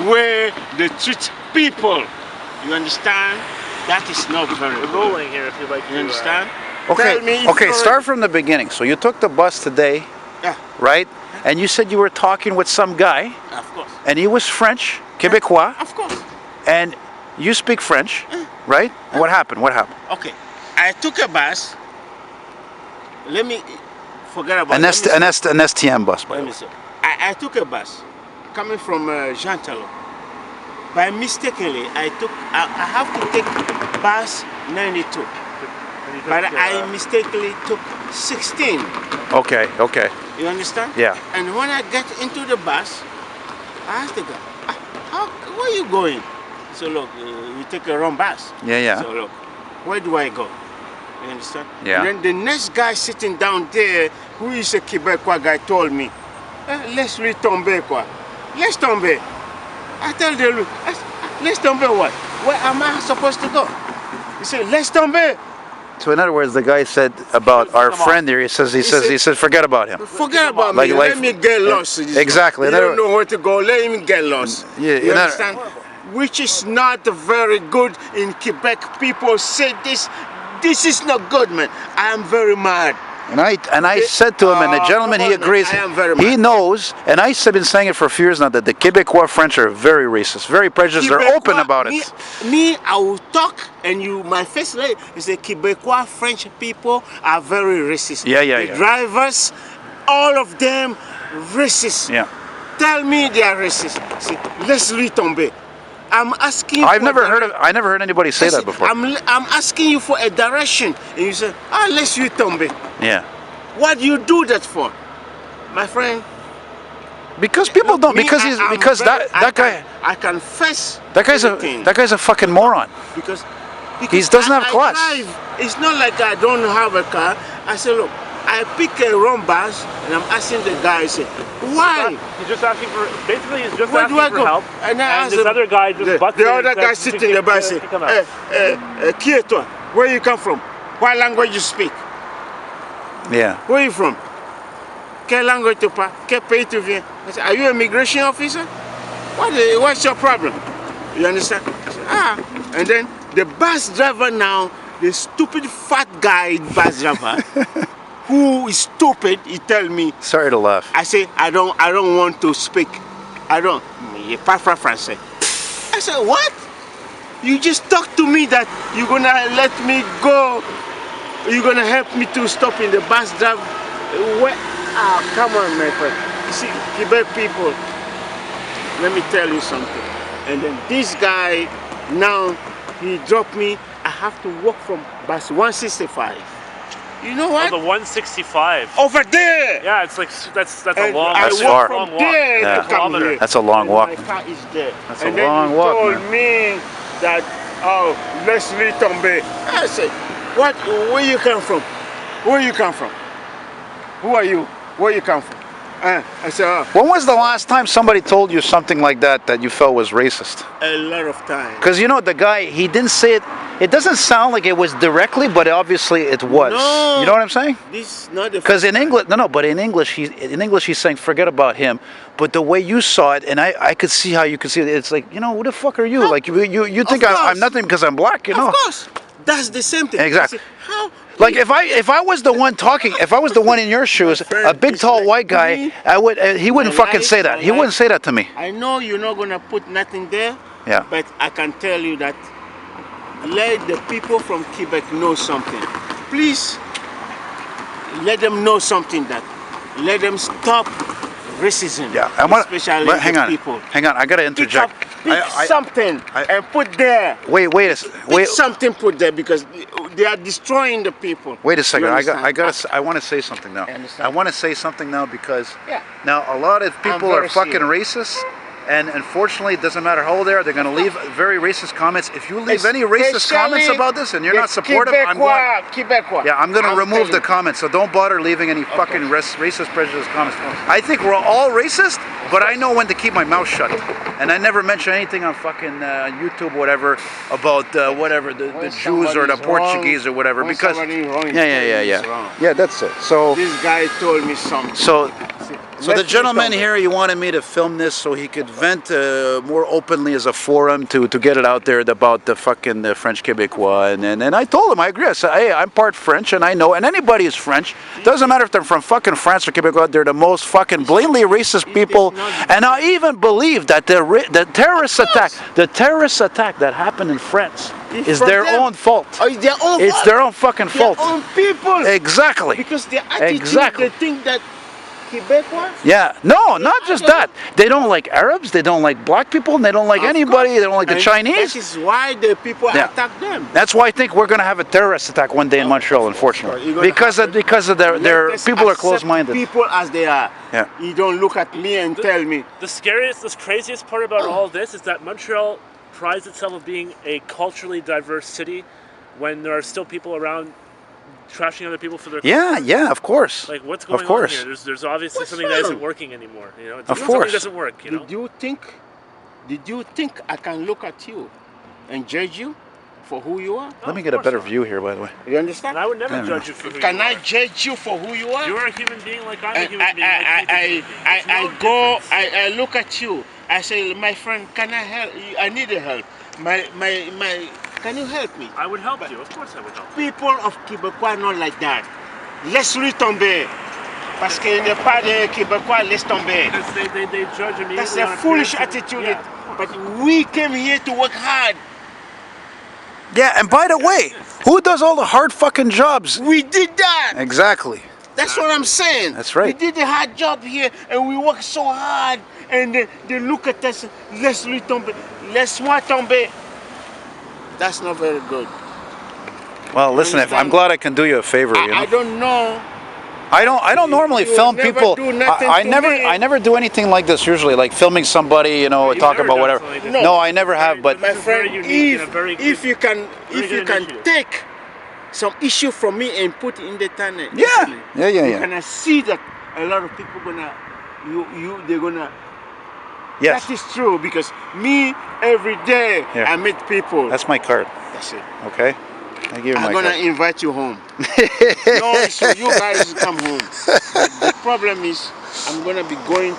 way they treat people. You understand? That is not very good. Rolling here if you'd like to. You understand? Okay, start from the beginning. So you took the bus today, Yeah, right? And you said you were talking with some guy, of course. and he was French, Quebecois, Of course. and you speak French, right? What happened? What happened? Okay. I took a bus. Let me forget about An STM bus, by the Let way. me see. I took a bus coming from Jean Talon. By mistakenly, I have to take bus 92. But I mistakenly took 16. Okay. You understand? Yeah. And when I get into the bus, I asked the guy, where are you going? So look, you take a wrong bus. Yeah. So look, where do I go? You understand? Yeah. And then the next guy sitting down there, who is a Quebecois guy, told me, laisse-lui tomber quoi. Laisse tomber. I tell the look, laisse tomber what? Where am I supposed to go? He said, laisse tomber. So in other words, the guy said about our friend here. He said, forget about him. Forget about me. Let me get lost. Exactly. You don't know where to go. Let him get lost. Yeah, you understand? Which is not very good in Quebec. People say this. This is not good, man. I am very mad. And I said to him, and the gentleman, he agrees. I am very He mad. knows, and I've been saying it for a few years now, that the Quebecois French are very racist, very prejudiced. They're open about it. Me, I will talk, and you, my first lady, is the Quebecois French people are very racist. Yeah. The drivers, all of them, racist. Yeah. Tell me they are racist. See, laisse-lui tomber. I'm asking. I never heard anybody say that before. I'm asking you for a direction, and you say, laisse-lui tomber. Yeah. What do you do that for, my friend? Because people don't. Because that guy. I confess. That guy's a fucking moron. Because He doesn't have class. I drive. It's not like I don't have a car. I say, look, I pick a wrong bus, and I'm asking the guy, I say, why? He's just asking for, basically he's just Where do I asking for go? help. And I ask this him, other guy just butts the in and other guy says, sitting in the bus say, qui est toi? Where you come from? What language you speak? Yeah. Where you from? Quelle langue tu parles? Quel pays tu viens? I say, are you an immigration officer? What's your problem? You understand? I say, and then the bus driver now, the stupid fat guy bus driver, who is stupid, he tell me. Sorry to laugh. I say, I don't want to speak. I don't. Je parle pas français. I said, what? You just talked to me that you're gonna let me go. You're gonna help me to stop in the bus drive. Come on, my friend. You see, Quebec people, let me tell you something. And then this guy, now, he dropped me. I have to walk from bus 165. You know what? Oh, the 165. Over there. Yeah, it's like that's a And long. That's I far. walk from there Yeah. to come here. That's a long And walk. My car is there. That's and a then long he walk, told man. me that, laisse-lui tomber. I said, what? Where you come from? Where you come from? Who are you? Where you come from? I said, When was the last time somebody told you something like that you felt was racist? a lot of times. Because you know the guy, he didn't say it. It doesn't sound like it was directly, but obviously it was. No. You know what I'm saying? This is not the Because in English, but in English he's saying forget about him. But the way you saw it, and I could see how you could see it. It's like, you know, who the fuck are you? No. Like you think I'm nothing because I'm black, you know? Of course. That's the same thing. Exactly. I say, how? Like if I was the one talking, if I was the one in your shoes, a big tall white guy, he wouldn't fucking say that. He wouldn't say that to me. I know you're not gonna put nothing there. Yeah. But I can tell you that let the people from Quebec know something. Please let them know something that let them stop racism. Yeah. Especially but hang the on. people. Hang on. I gotta interject. Pick something and put there. Wait. Something put there because they are destroying the people. Wait a second. You I want to say something now. understand. I want to say something now because Yeah. now a lot of people are very fucking serious. racist. And unfortunately, it doesn't matter how old they are, they're going to leave very racist comments. If you leave any racist comments about this and you're not supportive, I'm going to remove the comments. So don't bother leaving any fucking racist, prejudiced comments. I think we're all racist, but I know when to keep my mouth shut. And I never mention anything on fucking YouTube or whatever about the Jews or the Portuguese or whatever. Because wrong, yeah, that's it. So this guy told me something. So So the gentleman here, he wanted me to film this so he could vent more openly as a forum to get it out there about the fucking French Québécois. And I told him, I agree. I said, hey, I'm part French and I know, and anybody is French. Doesn't matter if they're from fucking France or Québécois, they're the most fucking blatantly racist people. And I even believe that the terrorist attack that happened in France is their own fault. Oh, it's their own It's fault. their own fucking fault. Their own people. Exactly. Because their attitude, they think that Québécois. Yeah, no, not just that. They don't like Arabs, they don't like black people, and they don't like anybody, they don't like the Chinese. That is why the people attack them. That's why I think we're going to have a terrorist attack one day in Montreal, unfortunately. Because of their people are closed-minded. People as they are. Yeah. You don't look at me and tell me. The scariest, the craziest part about all this is that Montreal prides itself of being a culturally diverse city when there are still people around trashing other people for their culture. Yeah, of course. Like, what's going on here? There's obviously something that isn't working anymore. You know, something doesn't work. You know. Did you think I can look at you and judge you for who you are? Let me get a better view here, by the way. You understand? And I would never judge you for who you are. Can I judge you for who you are? You're a human being like I'm a human being. I look at you. I say, my friend, can I help? I need a help. Can you help me? I would help you. Of course I would help you. People of Québécois not like that. Laisse-lui tomber. Parce qu'il n'est pas de Québécois, laisse tomber. Because they judge immediately. That's a foolish attitude. Yeah, but we came here to work hard. Yeah, and by the way, who does all the hard fucking jobs? We did that. Exactly. That's what I'm saying. That's right. We did a hard job here and we worked so hard. And they look at us, laisse-lui tomber, laisse-moi tomber. That's not very good. Well, listen, I'm glad I can do you a favor. You know? I don't know. I don't normally film people. I never do anything like this usually, like filming somebody, you know, talk about whatever. No, I never have. But my friend, if you can take some issue from me and put it in the internet, yeah. You can see that a lot of people they're gonna. Yes. That is true because me every day I meet people. That's my card. That's it. Okay. I give you my card. I'm gonna invite you home. No issue. You guys come home. But the problem is I'm gonna be going to